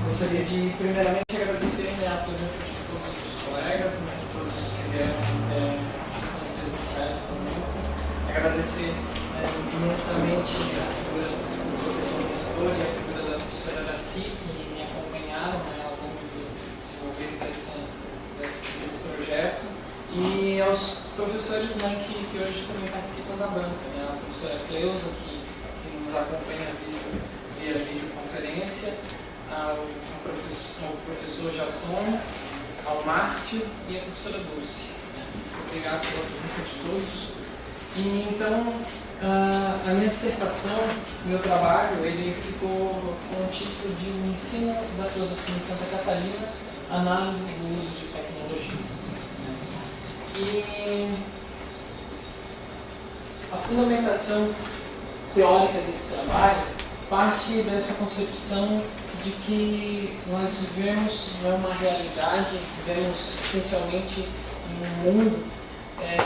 Gostaria de, primeiramente, agradecer a presença de todos os colegas, todos que vieram presenciais esse momento. Agradecer imensamente a figura do professor Nestor e a figura da professora Araci, que me acompanharam ao longo do desenvolvimento desse projeto, e aos professores que hoje também participam da banca, a professora Cleusa, que nos acompanha via videoconferência, ao professor Jasson, ao Márcio e à professora Dulce. Muito obrigado pela presença de todos. E então, a minha dissertação, o meu trabalho, ele ficou com o título de O Ensino da Filosofia em Santa Catarina, Análise do Uso de Tecnologias. E a fundamentação teórica desse trabalho parte dessa concepção de que nós vivemos uma realidade, vivemos essencialmente um mundo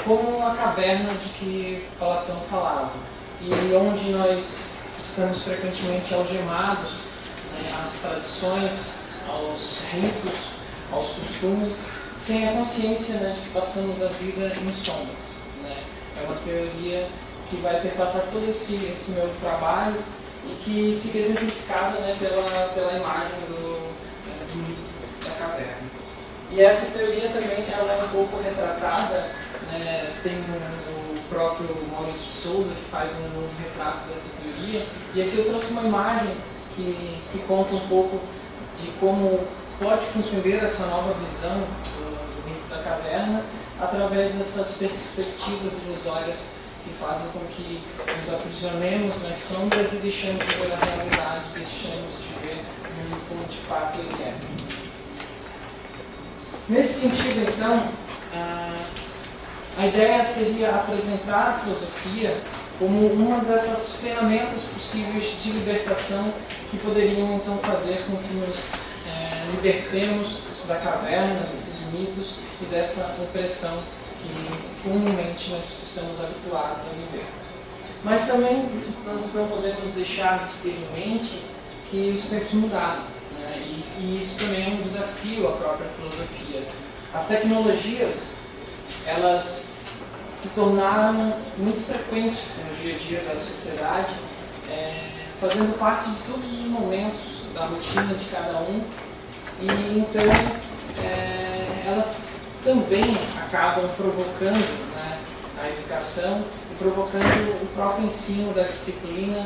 como uma caverna de que Platão falava, e onde nós estamos frequentemente algemados às tradições, aos ritos, aos costumes, sem a consciência de que passamos a vida em sombras. É uma teoria que vai perpassar todo esse meu trabalho e que fica exemplificada pela imagem do mito da caverna. E essa teoria também ela é um pouco retratada, tem o próprio Maurício Souza que faz um novo retrato dessa teoria, e aqui eu trouxe uma imagem que conta um pouco de como pode-se entender essa nova visão do mito da caverna através dessas perspectivas ilusórias que fazem com que nos aprisionemos nas sombras e deixemos de ver a realidade, deixemos de ver o mundo como de fato ele é. Nesse sentido, então, a ideia seria apresentar a filosofia como uma dessas ferramentas possíveis de libertação que poderiam, então, fazer com que nos libertemos da caverna, desses mitos e dessa opressão que comumente nós estamos habituados a viver. Mas também nós não podemos deixar de ter em mente que os tempos mudaram, e isso também é um desafio à própria filosofia. As tecnologias, elas se tornaram muito frequentes no dia a dia da sociedade, fazendo parte de todos os momentos da rotina de cada um, e então elas também acabam provocando a educação e provocando o próprio ensino da disciplina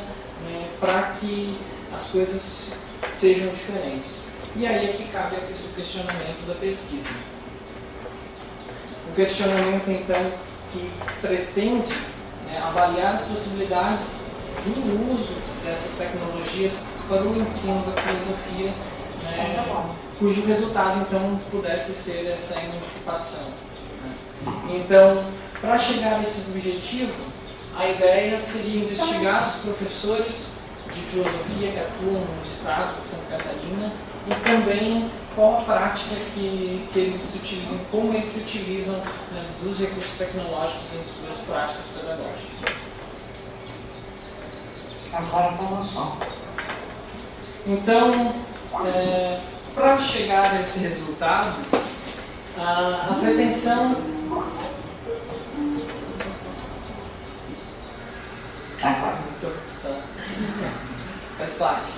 para que as coisas sejam diferentes. E aí é que cabe o questionamento da pesquisa. O questionamento, então, que pretende avaliar as possibilidades do uso dessas tecnologias para o ensino da filosofia, cujo resultado, então, pudesse ser essa emancipação. Então, para chegar a esse objetivo, a ideia seria investigar os professores de filosofia que atuam no estado de Santa Catarina e também qual a prática que eles utilizam, como eles se utilizam dos recursos tecnológicos em suas práticas pedagógicas. Agora com noção. Então, para chegar a esse resultado, a pretensão... Faz parte.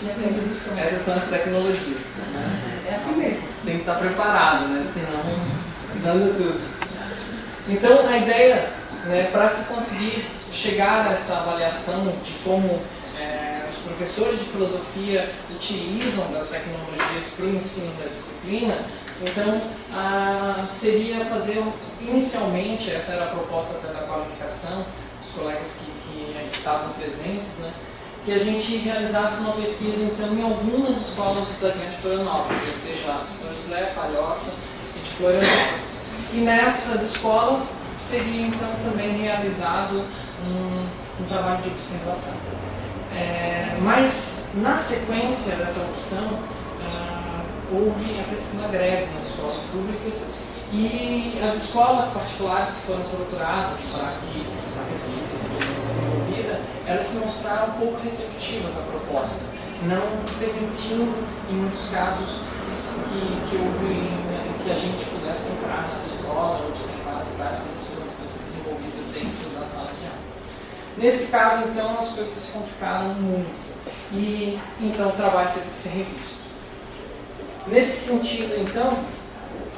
Essas são as tecnologias. É assim mesmo. Tem que estar preparado, senão anda tudo. Então, a ideia, para se conseguir chegar a essa avaliação de como os professores de filosofia utilizam das tecnologias para o ensino da disciplina, então seria fazer, inicialmente, essa era a proposta da qualificação dos colegas que estavam presentes, que a gente realizasse uma pesquisa, então, em algumas escolas da Grande Florianópolis, ou seja, de São José, Palhoça e de Florianópolis. E nessas escolas seria, então, também realizado um trabalho de observação. Mas, na sequência dessa opção, houve a questão da greve nas escolas públicas e as escolas particulares que foram procuradas para que a pesquisa fosse desenvolvida, elas se mostraram um pouco receptivas à proposta. não permitindo, em muitos casos, que a gente pudesse entrar na escola, observar as práticas desenvolvidas dentro da sala de aula. Nesse caso, então, as coisas se complicaram muito e então o trabalho teve que ser revisto. Nesse sentido, então,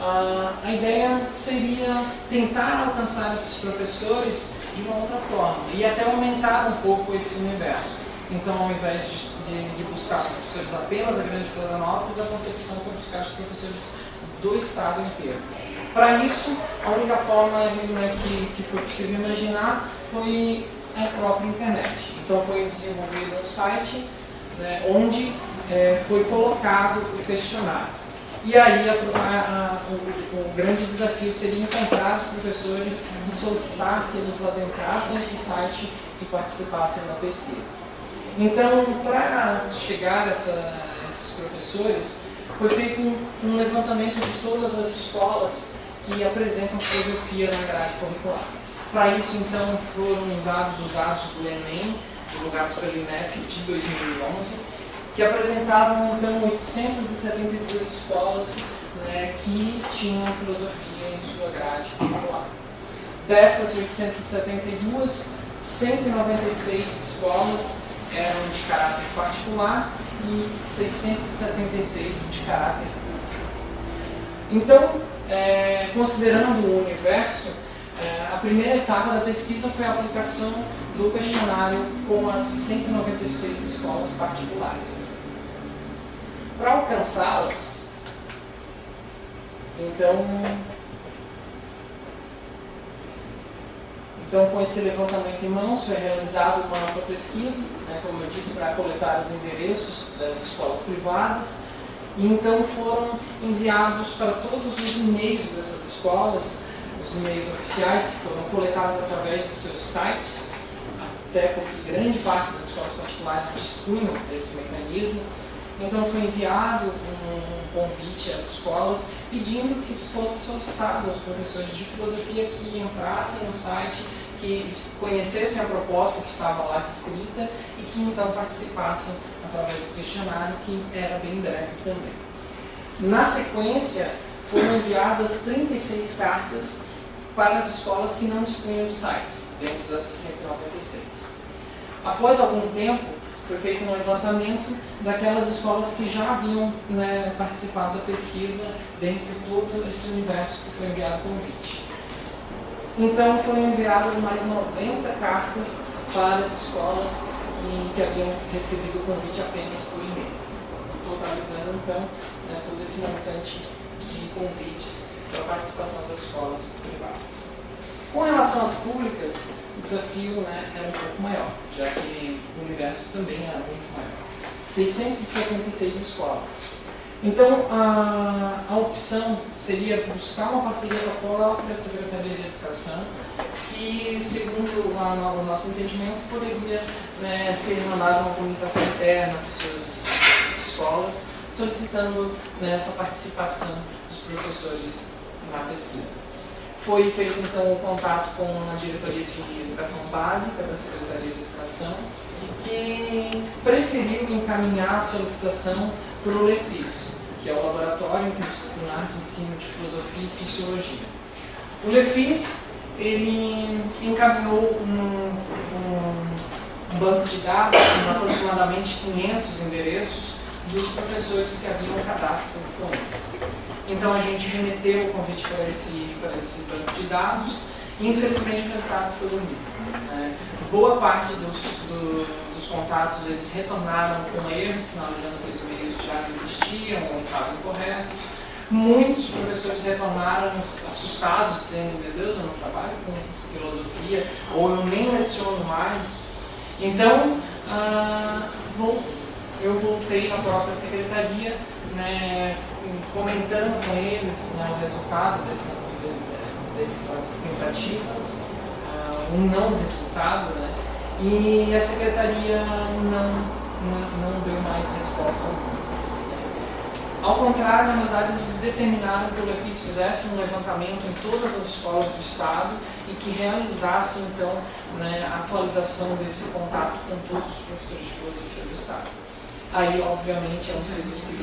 a ideia seria tentar alcançar esses professores de uma outra forma e até aumentar um pouco esse universo. Então, ao invés de buscar os professores apenas da Grande Florianópolis, a concepção foi buscar os professores do estado inteiro. Para isso, a única forma que foi possível imaginar foi a própria internet. Então, foi desenvolvido um site onde foi colocado o questionário. E aí o grande desafio seria encontrar os professores e solicitar que eles adentrassem esse site e participassem da pesquisa. Então, para chegar a esses professores, foi feito um levantamento de todas as escolas que apresentam filosofia na grade curricular. Para isso, então, foram usados os dados do Enem, divulgados pelo INEP de 2011, que apresentavam, então, 872 escolas que tinham filosofia em sua grade curricular. Dessas 872, 196 escolas eram de caráter particular e 676 de caráter público. Então, considerando o universo, a primeira etapa da pesquisa foi a aplicação do questionário com as 196 escolas particulares. Para alcançá-las, então, com esse levantamento em mãos, foi realizada uma ampla pesquisa, como eu disse, para coletar os endereços das escolas privadas, e então foram enviados para todos os e-mails dessas escolas, os e-mails oficiais, que foram coletados através de seus sites, até porque grande parte das escolas particulares dispunham desse mecanismo. Então foi enviado um convite às escolas pedindo que fosse solicitado aos professores de filosofia que entrassem no site, que conhecessem a proposta que estava lá descrita e que então participassem através do questionário, que era bem breve também. Na sequência, foram enviadas 36 cartas para as escolas que não dispunham de sites, dentro dessas 196. Após algum tempo, foi feito um levantamento daquelas escolas que já haviam participado da pesquisa dentro de todo esse universo que foi enviado o convite. Então foram enviadas mais 90 cartas para as escolas que haviam recebido o convite apenas por e-mail, totalizando então todo esse montante de convites para a participação das escolas privadas. Com relação às públicas, o desafio era um pouco maior, já que o universo também era muito maior. 676 escolas. Então, a opção seria buscar uma parceria com a própria Secretaria de Educação, que, segundo o nosso entendimento, poderia ter mandado uma comunicação interna para suas escolas, solicitando essa participação dos professores na pesquisa. Foi feito, então, um contato com a Diretoria de Educação Básica da Secretaria de Educação, que preferiu encaminhar a solicitação para o LEFIS, que é o Laboratório Interdisciplinar de Ensino de Filosofia e Sociologia. O LEFIS, ele encaminhou um banco de dados com aproximadamente 500 endereços dos professores que haviam cadastro com eles. Então a gente remeteu o convite para esse banco de dados e infelizmente o resultado foi ruim. Boa parte dos contatos eles retornaram com erros, sinalizando que os e-mails já existiam ou estavam incorretos. Muitos professores retornaram assustados, dizendo: meu Deus, eu não trabalho com filosofia, ou eu nem leciono mais. Então, eu voltei na própria secretaria, comentando com eles o resultado dessa tentativa, um não resultado, e a secretaria não deu mais resposta alguma. Ao contrário, na verdade, eles determinaram que o LEFIS fizesse um levantamento em todas as escolas do Estado e que realizasse, então, a atualização desse contato com todos os professores de filosofia do Estado. Aí, obviamente, é um serviço que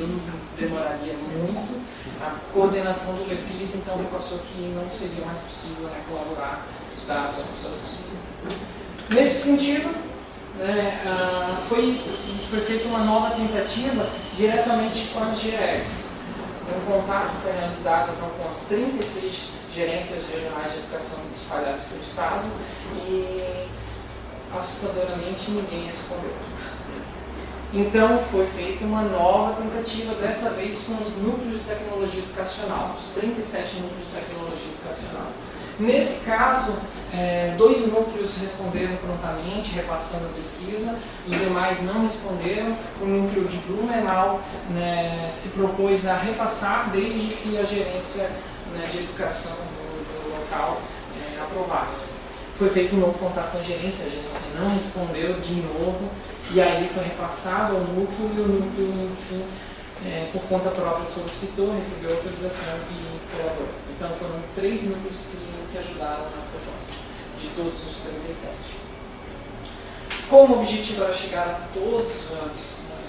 demoraria muito. A coordenação do LEFIS, então, repassou que não seria mais possível, né, colaborar dada a situação. Nesse sentido, né, foi feita uma nova tentativa diretamente com as GERECs. Um contato foi realizado então, com as 36 gerências regionais de educação espalhadas pelo Estado e, assustadoramente, ninguém respondeu. Então, foi feita uma nova tentativa, dessa vez com os núcleos de tecnologia educacional, os 37 núcleos de tecnologia educacional. Nesse caso, 2 núcleos responderam prontamente, repassando a pesquisa, os demais não responderam. O núcleo de Blumenau, né, se propôs a repassar desde que a gerência, né, de educação do local aprovasse. Foi feito um novo contato com a gerência não respondeu de novo, e aí foi repassado ao núcleo, e o núcleo, enfim, por conta própria solicitou, recebeu autorização e colaborou. Então foram 3 núcleos que ajudaram na proposta, de todos os 37. Como o objetivo era chegar a todos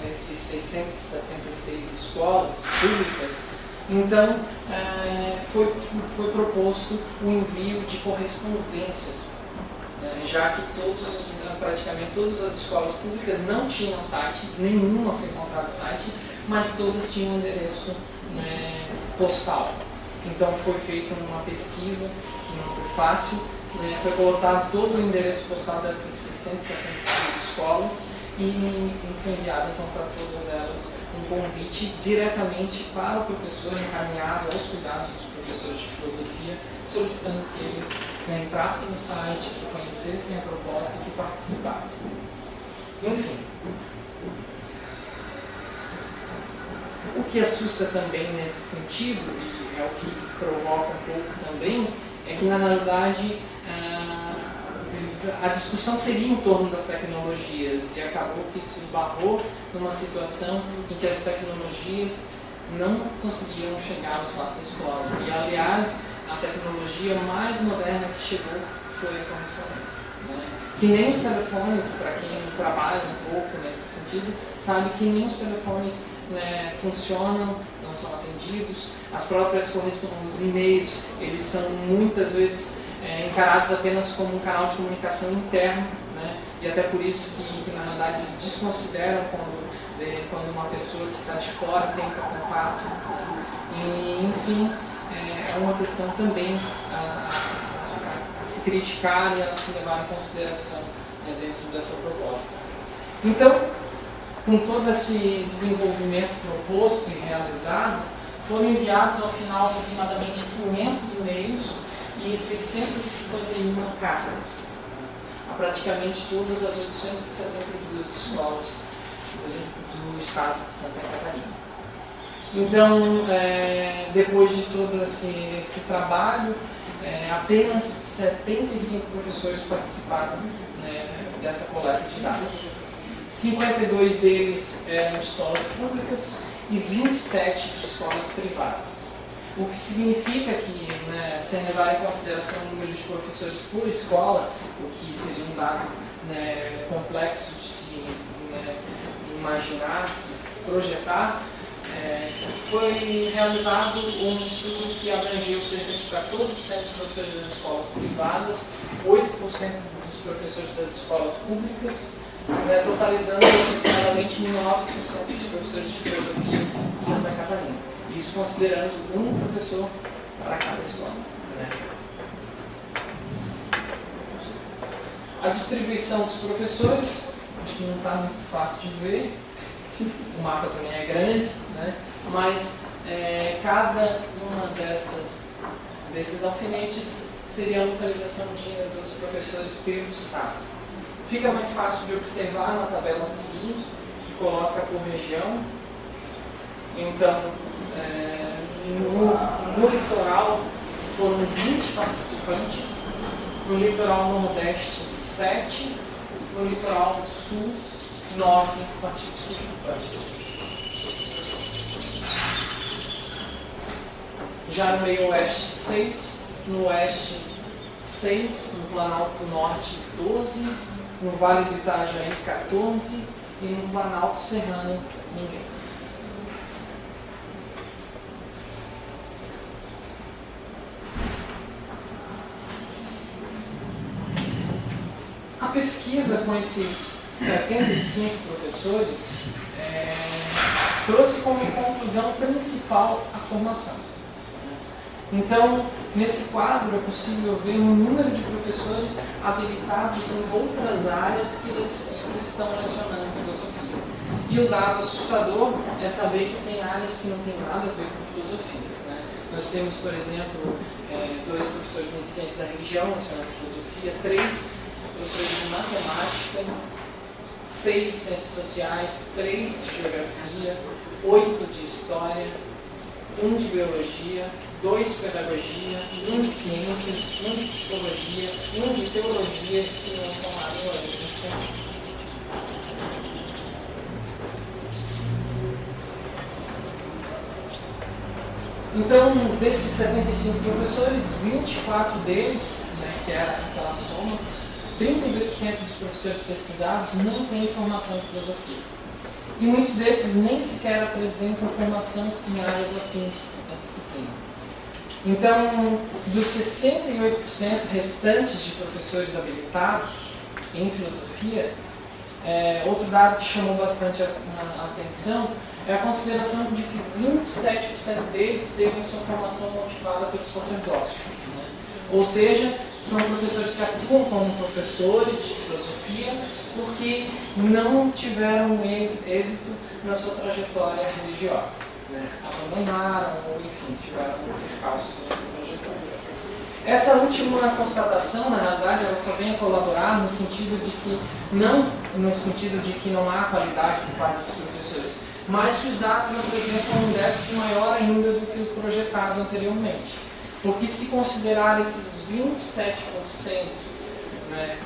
esses 676 escolas públicas, então foi proposto o envio de correspondências, já que praticamente todas as escolas públicas não tinham site, nenhuma foi encontrado site, mas todas tinham endereço postal. Então foi feita uma pesquisa, que não foi fácil, foi colocado todo o endereço postal dessas 676 escolas e foi enviado então, para todas elas um convite diretamente para o professor, encaminhado aos cuidados dos professores de filosofia, solicitando que eles entrassem no site, que conhecessem a proposta e que participassem. Enfim. O que assusta também nesse sentido, e é o que provoca um pouco também, é que na realidade a discussão seria em torno das tecnologias e acabou que se esbarrou numa situação em que as tecnologias não conseguiam chegar ao espaço da escola. E, aliás, a tecnologia mais moderna que chegou foi a correspondência. Que nem os telefones, para quem trabalha um pouco nesse sentido, sabe que nem os telefones funcionam, não são atendidos. As próprias correspondências, os e-mails, eles são muitas vezes encarados apenas como um canal de comunicação interno, e até por isso que na realidade eles desconsideram quando uma pessoa que está de fora tenta contato. E, enfim, é uma questão também a se criticar e a se levar em consideração dentro dessa proposta. Então, com todo esse desenvolvimento proposto e realizado, foram enviados ao final aproximadamente 500 e-mails e 651 cartas a praticamente todas as 872 escolas do estado de Santa Catarina. Então, depois de todo esse trabalho, apenas 75 professores participaram dessa coleta de dados. 52 deles eram de escolas públicas e 27 de escolas privadas. O que significa que, sem levar em consideração o número de professores por escola, o que seria um dado complexo de se imaginar, de se projetar, foi realizado um estudo que abrangeu cerca de 14% dos professores das escolas privadas, 8% dos professores das escolas públicas, totalizando aproximadamente 9% dos professores de filosofia de Santa Catarina. Isso considerando um professor para cada escola. A distribuição dos professores, acho que não está muito fácil de ver, o mapa também é grande, mas cada uma desses alfinetes seria a localização dos professores pelo estado. Fica mais fácil de observar na tabela seguinte, que coloca por região. Então, no litoral foram 20 participantes, no litoral nordeste 7, no litoral sul 9 participantes. Já no meio oeste 6, no oeste 6, no Planalto Norte 12, no Vale do Itajaí 14, e no Planalto Serrano, ninguém. A pesquisa com esses 75 professores trouxe como conclusão principal a formação. Então, nesse quadro é possível ver um número de professores habilitados em outras áreas que eles estão lecionando filosofia. E o dado assustador é saber que tem áreas que não tem nada a ver com filosofia. Né? Nós temos, por exemplo, 2 professores em ciência da religião lecionando filosofia, 3 professores de matemática, 6 de ciências sociais, 3 de geografia, 8 de história, 1 de biologia, 2 de pedagogia, 1 de ciências, 1 de psicologia, 1 de teologia e não formaram em Então, desses 75 professores, 24 deles, né, que era aquela soma, 32% dos professores pesquisados não têm formação em filosofia. E muitos desses nem sequer apresentam formação em áreas afins à disciplina. Então, dos 68% restantes de professores habilitados em filosofia, outro dado que chamou bastante a atenção é a consideração de que 27% deles teve sua formação motivada pelo sacerdócio. Né? Ou seja, são professores que atuam como professores de filosofia porque não tiveram êxito na sua trajetória religiosa. Né? Abandonaram ou, enfim, tiveram percalços nessa trajetória. Essa última constatação, na realidade, ela só vem a colaborar no sentido de que não há qualidade por parte dos professores, mas que os dados apresentam um déficit maior ainda do que o projetado anteriormente. Porque se considerar esses 27%, né,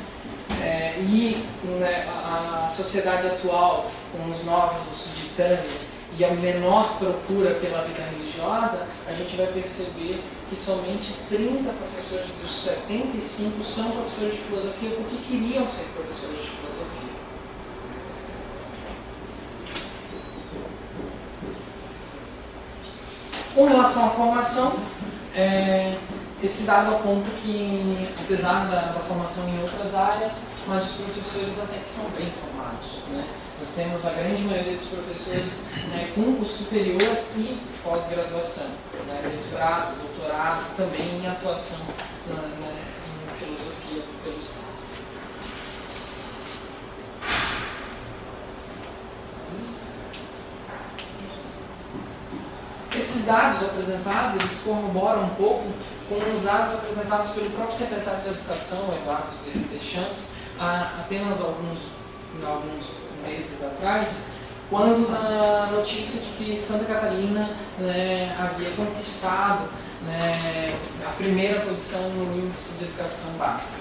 a sociedade atual, com os novos ditames e a menor procura pela vida religiosa, a gente vai perceber que somente 30 professores dos 75 são professores de filosofia porque queriam ser professores de filosofia. Com relação à formação, esse dado aponta que, apesar da formação em outras áreas, mas os professores até que são bem formados. Né? Nós temos a grande maioria dos professores com curso superior e pós-graduação, né? Mestrado, doutorado, também em atuação em filosofia pelo Estado. Esses dados apresentados, eles corroboram um pouco com os dados apresentados pelo próprio secretário de Educação, Eduardo Deschamps, há apenas alguns meses atrás, quando da notícia de que Santa Catarina havia conquistado a primeira posição no índice de educação básica,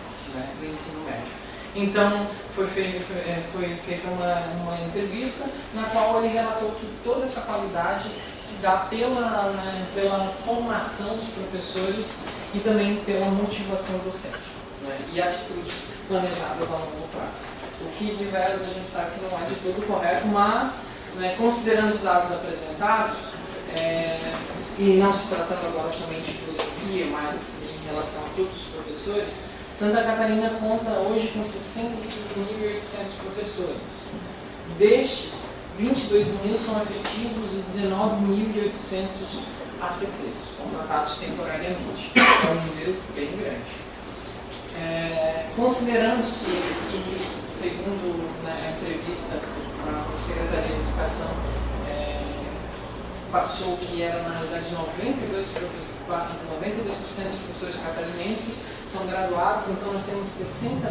no ensino médio. Então, foi feita uma entrevista na qual ele relatou que toda essa qualidade se dá pela formação dos professores e também pela motivação docente, e atitudes planejadas a longo prazo. O que de veras a gente sabe que não é de todo correto, mas, considerando os dados apresentados, e não se tratando agora somente de filosofia, mas em relação a todos os professores, Santa Catarina conta hoje com 65.800 professores. Destes, 22.000 são efetivos e 19.800 ACTs, contratados temporariamente. É um número bem grande. Considerando-se que, segundo a entrevista, a Secretaria de Educação passou que era, na realidade, 92% dos professores catarinenses são graduados, então nós temos 60.500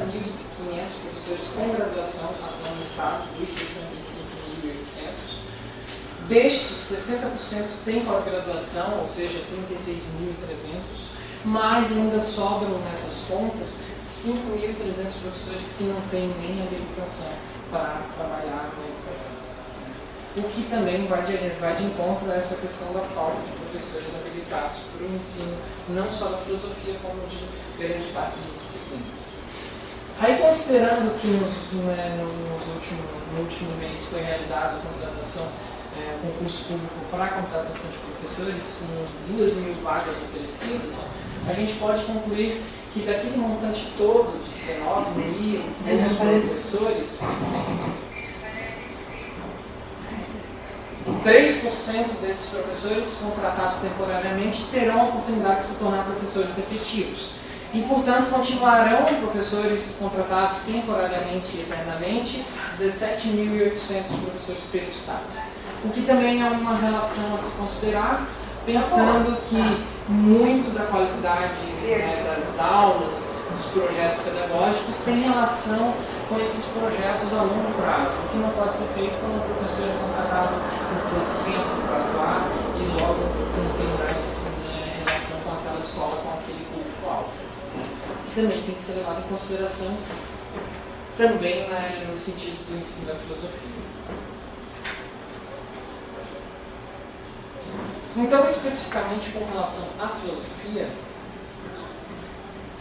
professores com graduação atuando no estado, dos 65.800. Destes, 60% têm pós-graduação, ou seja, 36.300, mas ainda sobram nessas contas 5.300 professores que não têm nem habilitação para trabalhar na educação. O que também vai de encontro a essa questão da falta de professores habilitados para o ensino, não só da filosofia, como de grande parte das disciplinas. Aí, considerando que no último mês foi realizada a contratação, concurso público para a contratação de professores, com 2.000 vagas oferecidas, a gente pode concluir que daquele montante todo de 19.000 professores, 3% desses professores contratados temporariamente terão a oportunidade de se tornar professores efetivos. E, portanto, continuarão professores contratados temporariamente e eternamente, 17.800 professores pelo Estado. O que também é uma relação a se considerar, pensando que muito da qualidade das aulas, dos projetos pedagógicos, tem relação com esses projetos a longo prazo, o que não pode ser feito quando o professor é contratado por pouco tempo para atuar e logo não tem mais relação com aquela escola, com aquele público-alvo. Que também tem que ser levado em consideração também no sentido do ensino da filosofia. Então, especificamente com relação à filosofia,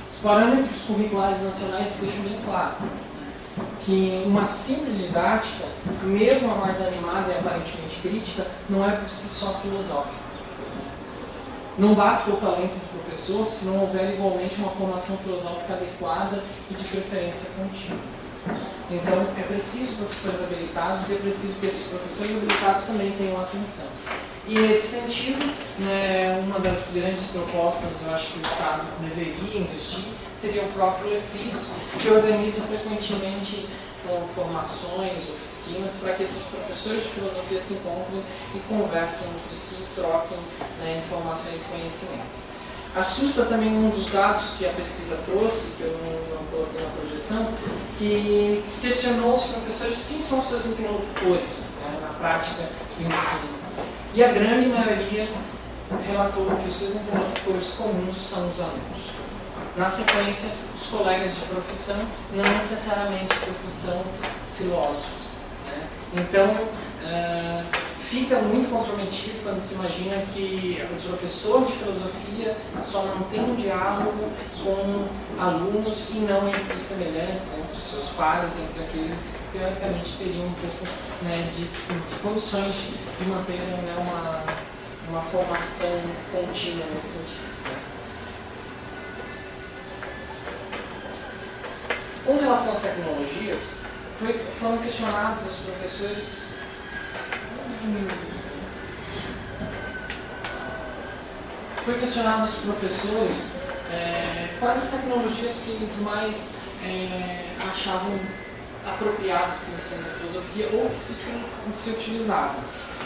os parâmetros curriculares nacionais deixam bem claro que uma simples didática, mesmo a mais animada e aparentemente crítica, não é por si só filosófica. Não basta o talento do professor se não houver igualmente uma formação filosófica adequada e de preferência contínua. Então, é preciso professores habilitados e é preciso que esses professores habilitados também tenham atenção. E, nesse sentido, uma das grandes propostas, eu acho que o Estado deveria investir, seria o próprio Lefis, que organiza frequentemente formações, oficinas, para que esses professores de filosofia se encontrem e conversem entre si, troquem informações e conhecimento. Assusta também um dos dados que a pesquisa trouxe, que eu não coloquei na projeção, que se questionou os professores quem são seus interlocutores na prática do ensino. E a grande maioria relatou que os seus interlocutores comuns são os alunos. Na sequência, os colegas de profissão, não necessariamente profissão filósofos. Então, fica muito comprometido quando se imagina que o professor de filosofia só mantém um diálogo com alunos e não entre semelhantes, entre seus pares, entre aqueles que teoricamente teriam um pouco de condições de manter uma formação contínua nesse sentido. Com relação às tecnologias, foram questionados os professores quais as tecnologias que eles mais achavam apropriadas para o ensino da filosofia ou que se utilizavam.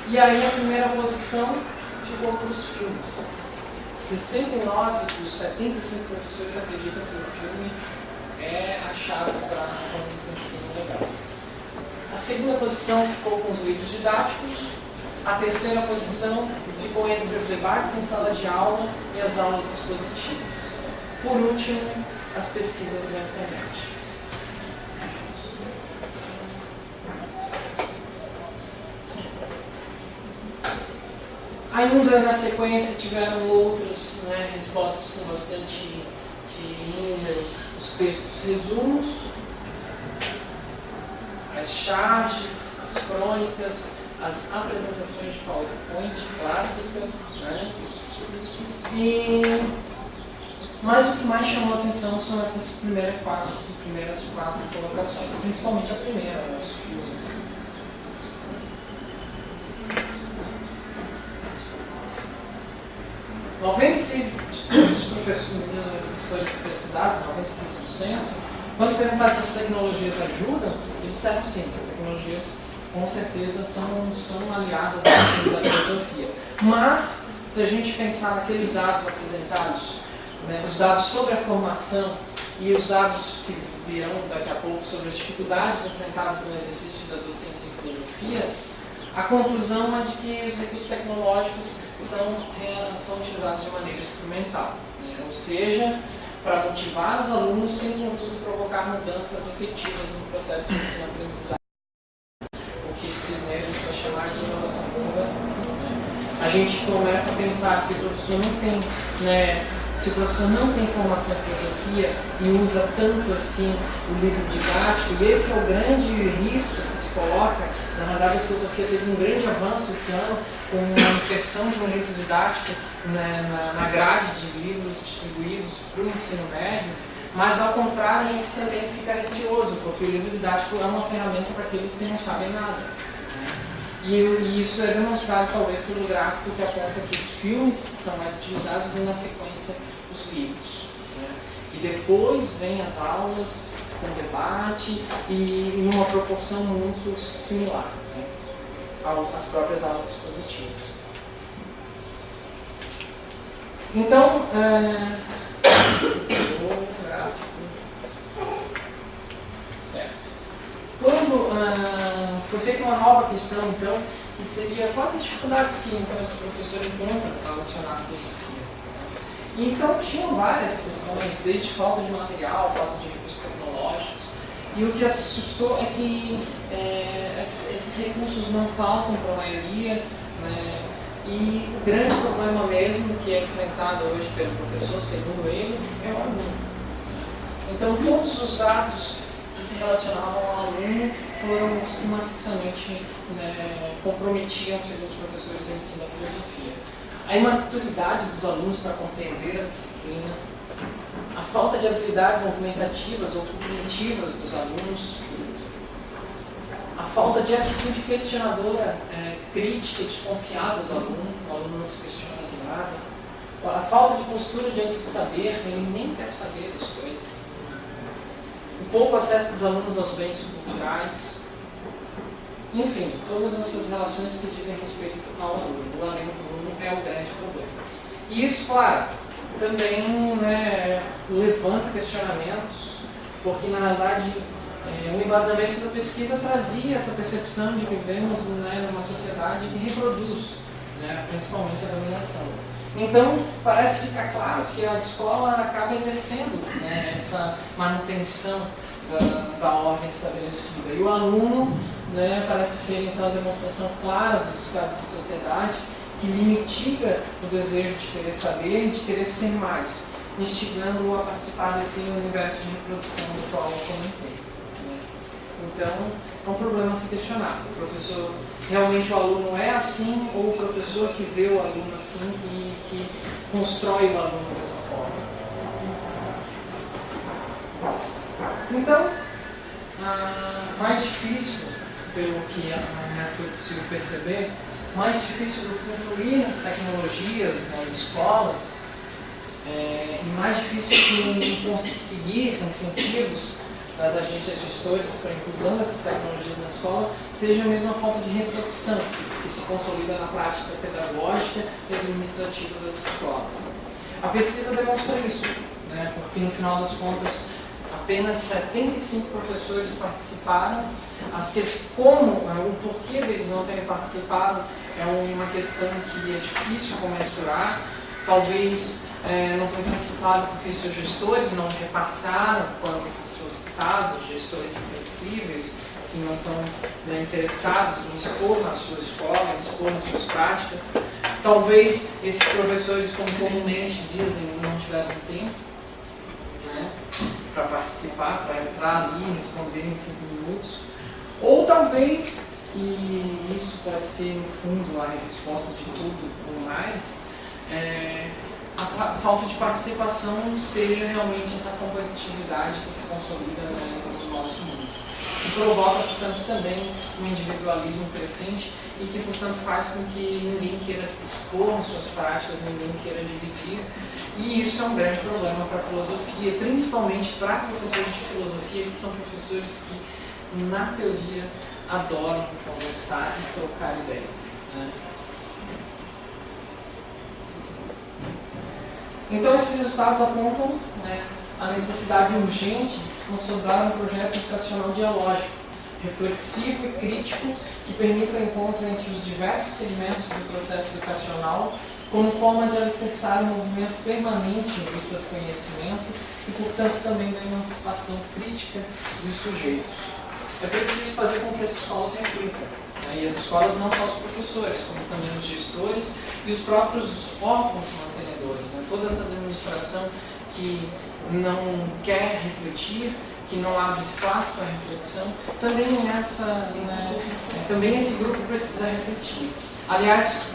E aí a primeira posição ficou para os filmes. 69 dos 75 professores acreditam que o filme é a chave para o ensino legal. A segunda posição ficou com os livros didáticos. A terceira posição ficou entre os debates em sala de aula e as aulas expositivas. Por último, as pesquisas na internet. Ainda na sequência tiveram outras respostas com bastante número, os textos resumos, as charges, as crônicas, as apresentações de PowerPoint clássicas, mas o que mais chamou a atenção são essas primeiras quatro colocações, principalmente a primeira, os filmes. Dos professores pesquisados, 96%, quando perguntaram se as tecnologias ajudam, eles disseram sim, as tecnologias com certeza são aliadas à filosofia. Mas, se a gente pensar naqueles dados apresentados, os dados sobre a formação e os dados que virão daqui a pouco sobre as dificuldades enfrentadas no exercício da docência em filosofia, a conclusão é de que os recursos tecnológicos são utilizados de maneira instrumental, ou seja, para motivar os alunos sem, contudo, provocar mudanças efetivas no processo de ensino-aprendizagem, o que Cisneros vai chamar de inovação conservadora. A gente começa a pensar se o professor não tem se o professor não tem formação em filosofia e usa tanto assim o livro didático, e esse é o grande risco que se coloca. Na verdade, a filosofia teve um grande avanço esse ano com a inserção de um livro didático na grade de livros distribuídos para o ensino médio, mas ao contrário a gente também fica receoso, porque o livro didático é uma ferramenta para aqueles que não sabem nada. E isso é demonstrado talvez pelo gráfico que aponta que os filmes são mais utilizados e na sequência os livros. E depois vem as aulas com debate e em uma proporção muito similar às próprias aulas expositivas. Então, certo. Quando foi feita uma nova questão, então, que seria quais as dificuldades que então esse professor encontra para lecionar filosofia. E então tinham várias questões, desde falta de material, falta de recursos tecnológicos. E o que assustou é que esses recursos não faltam para a maioria, né? E o grande problema mesmo que é enfrentado hoje pelo professor, segundo ele, é o aluno. Então todos os dados que se relacionavam ao aluno foram os que maciçamente comprometiam, segundo os professores do ensino da filosofia. A imaturidade dos alunos para compreender a disciplina, a falta de habilidades argumentativas ou cognitivas dos alunos, a falta de atitude questionadora, crítica e desconfiada do aluno, o aluno não se questiona de nada, a falta de postura diante do saber, ele nem quer saber das coisas, o pouco acesso dos alunos aos bens culturais, enfim, todas essas relações que dizem respeito ao aluno. O aluno é o grande problema. E isso, claro, também levanta questionamentos, porque na verdade o embasamento da pesquisa trazia essa percepção de que vivemos numa sociedade que reproduz, principalmente a dominação. Então, parece ficar claro que a escola acaba exercendo essa manutenção da ordem estabelecida. E o aluno parece ser então a demonstração clara dos casos da sociedade que mitiga o desejo de querer saber e de querer ser mais, instigando-o a participar desse universo de reprodução do qual eu comentei. Então, é um problema a se questionar. O professor, realmente o aluno é assim, ou o professor que vê o aluno assim e que constrói o aluno dessa forma. Então, mais difícil, pelo que foi possível perceber, mais difícil do que incluir as tecnologias nas escolas, e mais difícil que conseguir incentivos das agências gestoras para a inclusão dessas tecnologias na escola, seja mesmo a falta de reflexão que se consolida na prática pedagógica e administrativa das escolas. A pesquisa demonstra isso, porque no final das contas apenas 75 professores participaram. O porquê deles não terem participado é uma questão que é difícil mensurar. Talvez não tenham participado porque seus gestores não repassaram quando citados, gestores inflexíveis, que não estão interessados em expor na sua escola, em expor nas suas práticas. Talvez esses professores, como comumente dizem, não tiveram tempo para participar, para entrar ali e responder em 5 minutos. Ou talvez, e isso pode ser no fundo a resposta de tudo ou mais, a falta de participação seja realmente essa competitividade que se consolida no nosso mundo. Que provoca, portanto, também um individualismo crescente e que, portanto, faz com que ninguém queira se expor às suas práticas, ninguém queira dividir. E isso é um grande problema para a filosofia, principalmente para professores de filosofia, que são professores que, na teoria, adoram conversar e trocar ideias. Então, esses resultados apontam a necessidade urgente de se consolidar um projeto educacional dialógico, reflexivo e crítico, que permita o encontro entre os diversos segmentos do processo educacional, como forma de alicerçar o movimento permanente em vista do conhecimento e, portanto, também da emancipação crítica dos sujeitos. é preciso fazer com que as escolas reflitam. E as escolas, não só os professores, como também os gestores e os próprios órgãos mantenedores. Toda essa administração que não quer refletir, que não abre espaço para reflexão, também esse grupo precisa refletir. Aliás,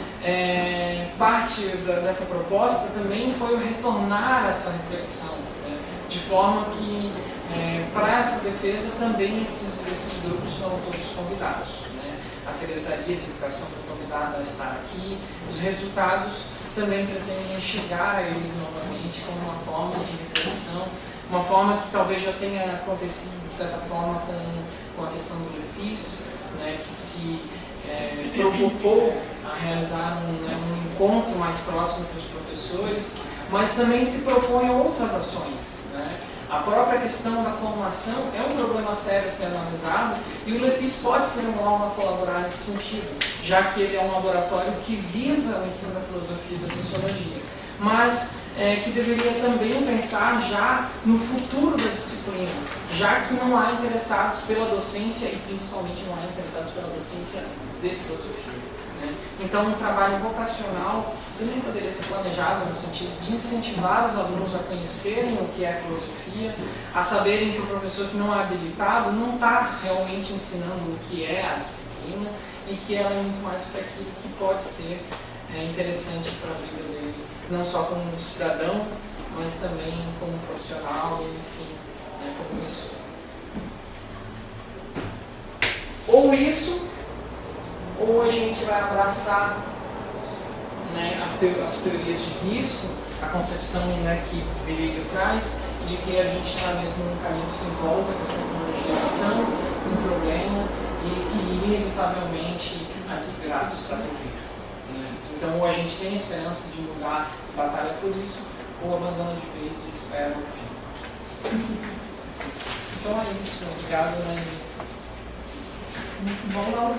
parte dessa proposta também foi o retornar essa reflexão, de forma que, para essa defesa, também esses grupos foram todos convidados. A Secretaria de Educação foi convidada a estar aqui, os resultados também pretendem chegar a eles novamente como uma forma de reflexão, uma forma que talvez já tenha acontecido de certa forma com a questão do LEFIS, que se provocou a realizar um encontro mais próximo com os professores, mas também se propõe outras ações. A própria questão da formação é um problema sério a ser analisado e o LEFIS pode ser um órgão a colaborar nesse sentido, já que ele é um laboratório que visa o ensino da filosofia e da sociologia, mas que deveria também pensar já no futuro da disciplina, já que não há interessados pela docência e principalmente não há interessados pela docência de filosofia. Então, um trabalho vocacional também poderia ser planejado no sentido de incentivar os alunos a conhecerem o que é filosofia, a saberem que o professor que não é habilitado não está realmente ensinando o que é a disciplina e que ela é muito mais para aquilo que pode ser interessante para a vida dele, não só como cidadão, mas também como profissional e, enfim, como isso. Ou isso, ou a gente vai abraçar as teorias de risco, a concepção que Virilio traz, de que a gente está mesmo num caminho sem volta, que as tecnologias são um problema e que inevitavelmente a desgraça está por vir. Então, ou a gente tem a esperança de mudar e batalha por isso, ou abandona de vez e espera o fim. Então é isso. Obrigado, Muito bom, Laura.